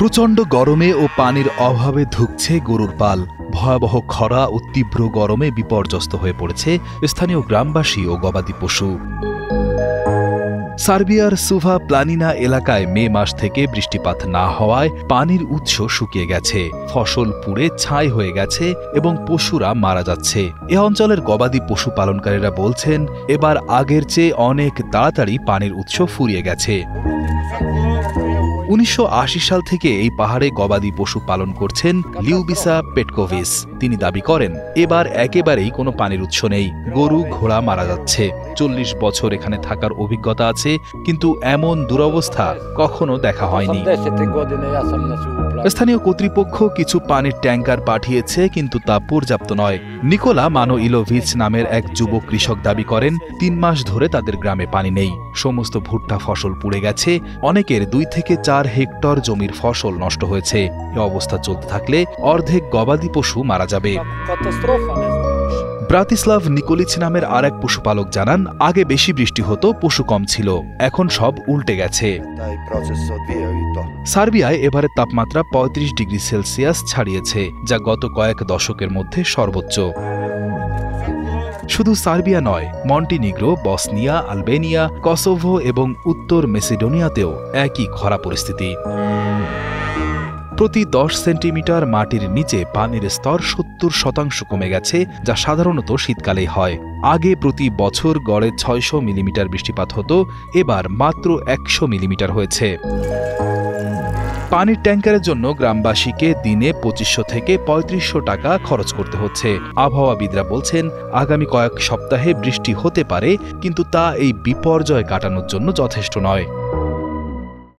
প্রচণ্ড গরমে ও পানির অভাবে ধুঁকছে গরুর পাল। ভয়াবহ খরা ও তীব্র গরমে বিপর্যস্ত হয়ে পড়েছে স্থানীয় গ্রামবাসী ও গবাদি পশু। সার্বিয়ার সুভা প্লানিনা এলাকায় মে মাস থেকে বৃষ্টিপাত না হওয়ায় পানির উৎস শুকিয়ে গেছে, ফসল পুড়ে ছাই হয়ে গেছে এবং পশুরা মারা যাচ্ছে। এ অঞ্চলের গবাদি পশু পালনকারীরা বলছেন, এবার আগের চেয়ে অনেক তাড়াতাড়ি পানির উৎস ফুরিয়ে গেছে। ১৯৮০ সাল থেকে এই পাহাড়ে গবাদি পশু পালন করছেন লিউবিসা পেটকোভিচ। তিনি দাবি করেন, এবার একেবারেই কোনো পানির উৎস নেই, গরু ঘোড়া মারা যাচ্ছে। ৪০ বছর এখানে থাকার অভিজ্ঞতা আছে, কিন্তু এমন দুরবস্থা কখনো দেখা হয়নি। স্থানীয় কর্তৃপক্ষ কিছু পানির ট্যাঙ্কার পাঠিয়েছে, কিন্তু তা পর্যাপ্ত নয়। নিকোলা মানোইলোভিচ নামের এক যুবক কৃষক দাবি করেন, ৩ মাস ধরে তাদের গ্রামে পানি নেই। সমস্ত ভুট্টা ফসল পুড়ে গেছে, অনেকের ২ থেকে ৪ হেক্টর জমির ফসল নষ্ট হয়েছে। এ অবস্থা চলতে থাকলে অর্ধেক গবাদি পশু মারা যাবে। ব্রাতিস্লাভ নিকোলিচ নামের আর এক পশুপালক জানান, আগে বেশি বৃষ্টি হতো, পশু কম ছিল, এখন সব উল্টে গেছে। সার্বিয়ায় এবারের তাপমাত্রা ৩৫ ডিগ্রি সেলসিয়াস ছাড়িয়েছে, যা গত কয়েক দশকের মধ্যে সর্বোচ্চ। শুধু সার্বিয়া নয়, মন্টিনিগ্রো, বসনিয়া, আলবেনিয়া, কসোভো এবং উত্তর মেসিডোনিয়াতেও একই খরা পরিস্থিতি। প্রতি ১০ সেন্টিমিটার মাটির নিচে পানির স্তর ৭০% কমে গেছে, যা সাধারণত শীতকালেই হয়। আগে প্রতি বছর গড়ে ৬০০ মিলিমিটার বৃষ্টিপাত হতো, এবার মাত্র ১০০ মিলিমিটার হয়েছে। পানির ট্যাঙ্কারের জন্য গ্রামবাসীকে দিনে ২৫০০ থেকে ৩৫০০ টাকা খরচ করতে হচ্ছে। আবহাওয়াবিদরা বলছেন, আগামী কয়েক সপ্তাহে বৃষ্টি হতে পারে, কিন্তু তা এই বিপর্যয় কাটানোর জন্য যথেষ্ট নয়।